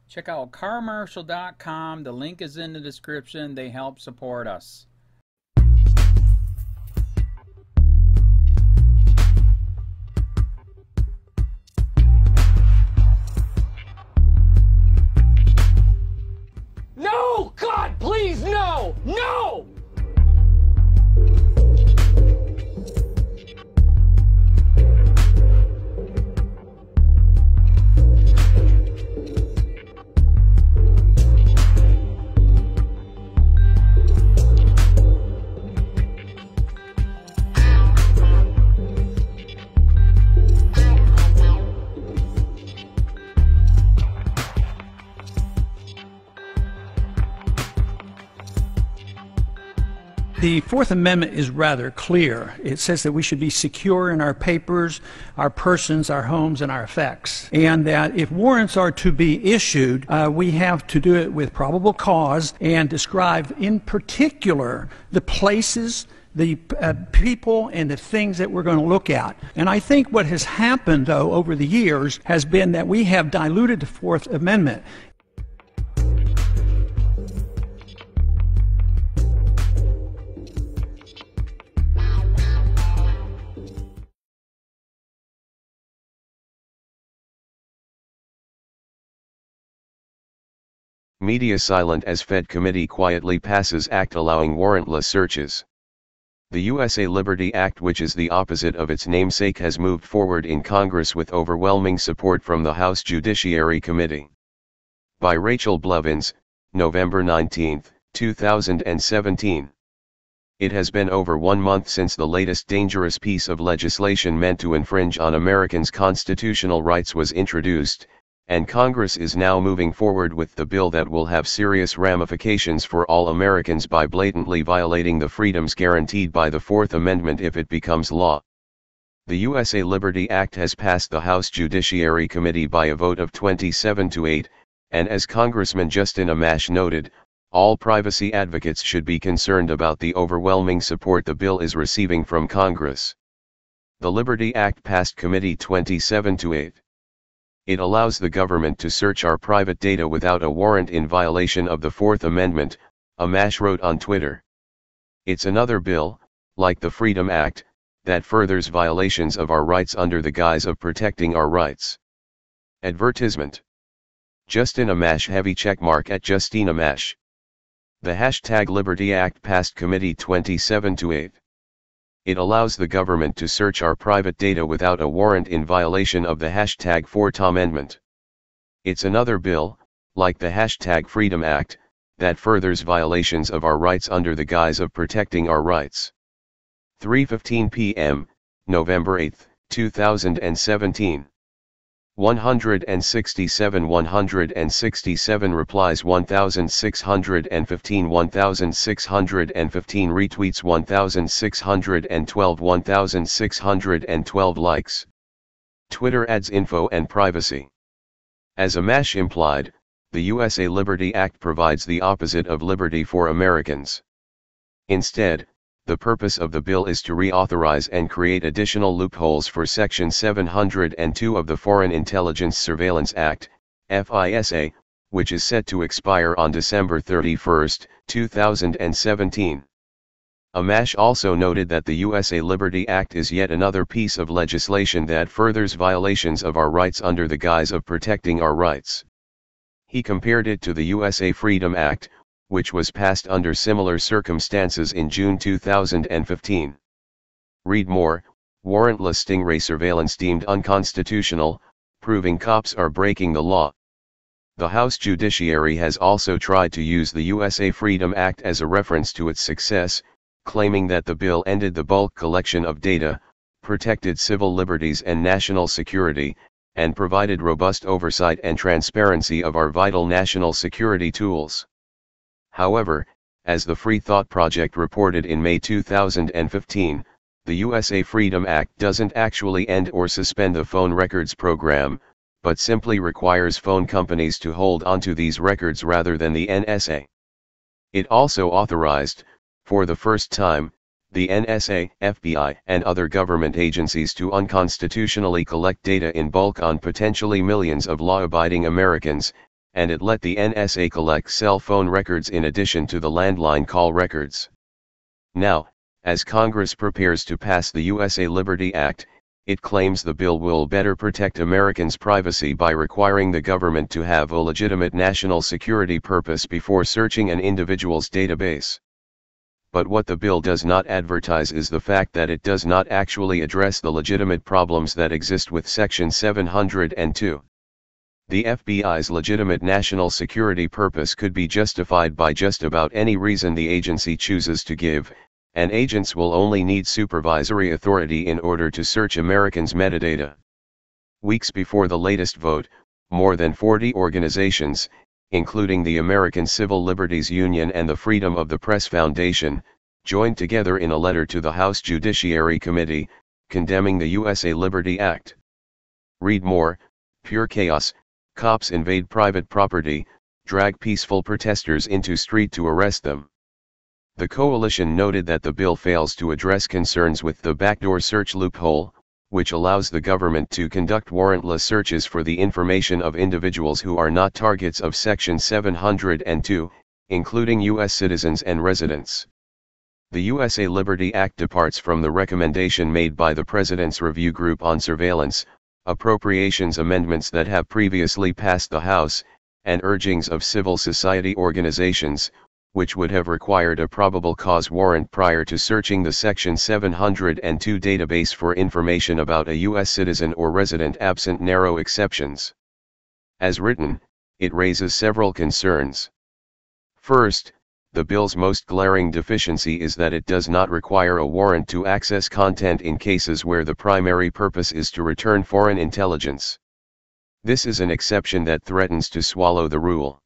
Check out carmarshal.com. The link is in the description. They help support us. No! God, please, no! No! The Fourth Amendment is rather clear. It says that we should be secure in our papers, our persons, our homes, and our effects. And that if warrants are to be issued, we have to do it with probable cause and describe in particular the places, the people, and the things that we're going to look at. And I think what has happened, though, over the years has been that we have diluted the Fourth Amendment. Media silent as Fed committee quietly passes act allowing warrantless searches. The USA Liberty Act, which is the opposite of its namesake, has moved forward in Congress with overwhelming support from the House Judiciary Committee. By Rachel Blevins, November 19, 2017. It has been over 1 month since the latest dangerous piece of legislation meant to infringe on Americans' constitutional rights was introduced, and Congress is now moving forward with the bill that will have serious ramifications for all Americans by blatantly violating the freedoms guaranteed by the Fourth Amendment if it becomes law. The USA Liberty Act has passed the House Judiciary Committee by a vote of 27-8, and as Congressman Justin Amash noted, all privacy advocates should be concerned about the overwhelming support the bill is receiving from Congress. The Liberty Act passed committee 27-8. It allows the government to search our private data without a warrant in violation of the Fourth Amendment, Amash wrote on Twitter. It's another bill, like the Freedom Act, that furthers violations of our rights under the guise of protecting our rights. Advertisement. Justin Amash, heavy checkmark at Justine Amash. The hashtag Liberty Act passed committee 27-8. It allows the government to search our private data without a warrant in violation of the hashtag Fourth Amendment. It's another bill, like the hashtag Freedom Act, that furthers violations of our rights under the guise of protecting our rights. 3:15 p.m., November 8, 2017. 167 replies, 1615 retweets, 1612 likes. Twitter adds info and privacy. As Amash implied, the USA Liberty Act provides the opposite of liberty for Americans. Instead, the purpose of the bill is to reauthorize and create additional loopholes for Section 702 of the Foreign Intelligence Surveillance Act, FISA, which is set to expire on December 31, 2017. Amash also noted that the USA Liberty Act is yet another piece of legislation that furthers violations of our rights under the guise of protecting our rights. He compared it to the USA Freedom Act, which was passed under similar circumstances in June 2015. Read more. Warrantless stingray surveillance deemed unconstitutional, proving cops are breaking the law. The House Judiciary has also tried to use the USA Freedom Act as a reference to its success, claiming that the bill ended the bulk collection of data, protected civil liberties and national security, and provided robust oversight and transparency of our vital national security tools. However, as the Free Thought Project reported in May 2015, the USA Freedom Act doesn't actually end or suspend the phone records program, but simply requires phone companies to hold onto these records rather than the NSA. It also authorized, for the first time, the NSA, FBI, and other government agencies to unconstitutionally collect data in bulk on potentially millions of law-abiding Americans, and it let the NSA collect cell phone records in addition to the landline call records. Now, as Congress prepares to pass the USA Liberty Act, it claims the bill will better protect Americans' privacy by requiring the government to have a legitimate national security purpose before searching an individual's database. But what the bill does not advertise is the fact that it does not actually address the legitimate problems that exist with Section 702. The FBI's legitimate national security purpose could be justified by just about any reason the agency chooses to give, and agents will only need supervisory authority in order to search Americans' metadata. Weeks before the latest vote, more than 40 organizations, including the American Civil Liberties Union and the Freedom of the Press Foundation, joined together in a letter to the House Judiciary Committee, condemning the USA Liberty Act. Read more: pure chaos, cops invade private property, drag peaceful protesters into street to arrest them. The coalition noted that the bill fails to address concerns with the backdoor search loophole, which allows the government to conduct warrantless searches for the information of individuals who are not targets of Section 702, including U.S. citizens and residents. The USA Liberty Act departs from the recommendation made by the President's Review Group on Surveillance, appropriations amendments that have previously passed the House, and urgings of civil society organizations, which would have required a probable cause warrant prior to searching the Section 702 database for information about a U.S. citizen or resident absent narrow exceptions. As written, it raises several concerns. First, the bill's most glaring deficiency is that it does not require a warrant to access content in cases where the primary purpose is to return foreign intelligence. This is an exception that threatens to swallow the rule.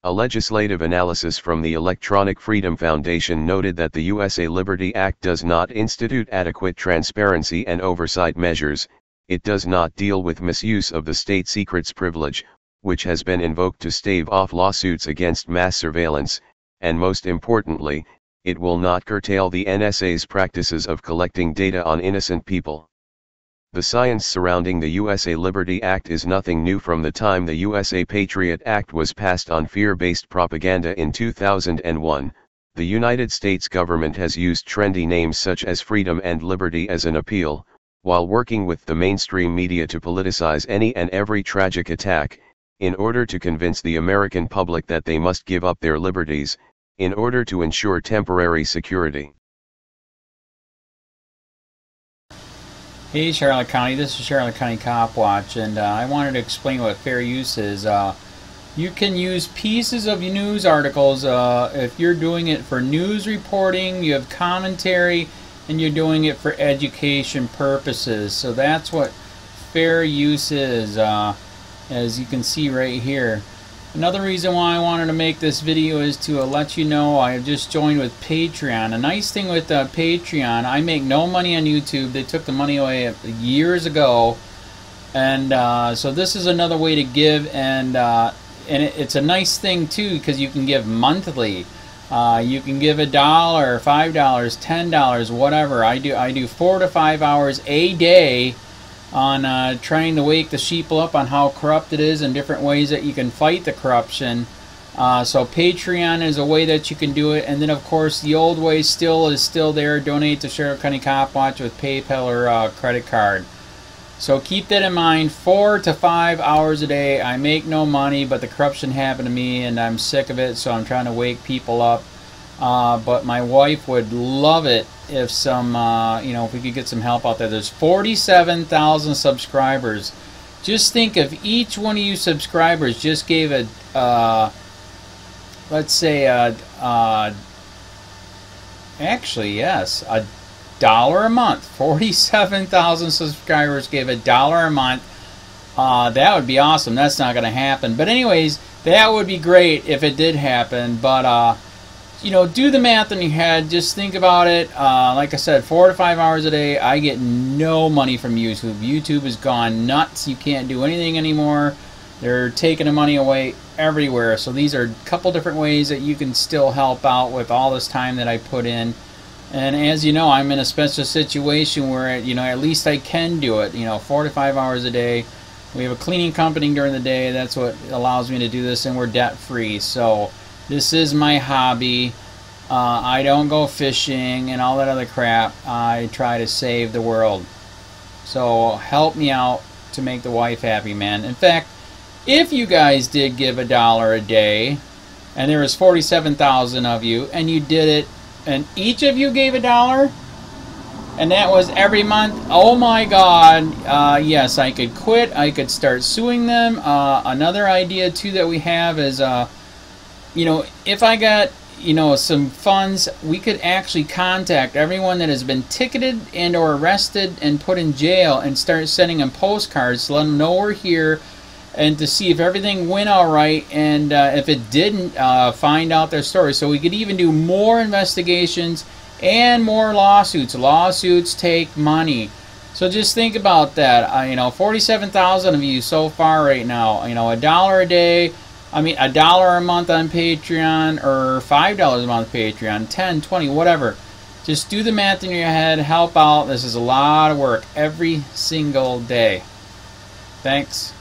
A legislative analysis from the Electronic Freedom Foundation noted that the USA Liberty Act does not institute adequate transparency and oversight measures, it does not deal with misuse of the state secrets privilege, which has been invoked to stave off lawsuits against mass surveillance, and most importantly, it will not curtail the NSA's practices of collecting data on innocent people. The science surrounding the USA Liberty Act is nothing new from the time the USA Patriot Act was passed on fear-based propaganda in 2001. The United States government has used trendy names such as freedom and liberty as an appeal, while working with the mainstream media to politicize any and every tragic attack, in order to convince the American public that they must give up their liberties, in order to ensure temporary security. Hey Charlotte County, this is Charlotte County COPWATCH, and I wanted to explain what fair use is. You can use pieces of news articles if you're doing it for news reporting, you have commentary, and you're doing it for education purposes. So that's what fair use is, as you can see right here. Another reason why I wanted to make this video is to let you know I have just joined with Patreon. A nice thing with Patreon, I make no money on YouTube. They took the money away years ago, and so this is another way to give, and it's a nice thing too because you can give monthly. You can give $1, $5, $10, whatever. I do 4 to 5 hours a day on trying to wake the sheeple up on how corrupt it is and different ways that you can fight the corruption. So Patreon is a way that you can do it, and then of course the old way is still there. Donate to Charlotte County COPWATCH with PayPal or credit card. So keep that in mind. 4 to 5 hours a day. I make no money, but the corruption happened to me and I'm sick of it, so I'm trying to wake people up. But my wife would love it if if we could get some help out there. There's 47,000 subscribers. Just think if each one of you subscribers just gave let's say actually yes, $1 a month. 47,000 subscribers gave $1 a month. That would be awesome. That's not going to happen. But anyways, that would be great if it did happen. But do the math in your head. Just think about it. Like I said, 4 to 5 hours a day. I get no money from YouTube. YouTube has gone nuts. You can't do anything anymore. They're taking the money away everywhere. So these are a couple different ways that you can still help out with all this time that I put in. And as you know, I'm in a special situation where at least I can do it. 4 to 5 hours a day. We have a cleaning company during the day. That's what allows me to do this, and we're debt free. So this is my hobby. I don't go fishing and all that other crap. I try to save the world. So help me out to make the wife happy, man. In fact, if you guys did give $1 a day, and there was 47,000 of you, and you did it, and each of you gave $1, and that was every month, oh my God, yes, I could quit. I could start suing them. Another idea too that we have is, you know, if I got, you know, some funds, we could actually contact everyone that has been ticketed and or arrested and put in jail and start sending them postcards to let them know we're here, and to see if everything went all right, and if it didn't, find out their story. So we could even do more investigations and more lawsuits. Lawsuits take money. So just think about that. You know, 47,000 of you so far right now. You know, $1 a day. I mean, $1 a month on Patreon, or $5 a month Patreon, 10, 20, whatever. Just do the math in your head. Help out. This is a lot of work every single day. Thanks.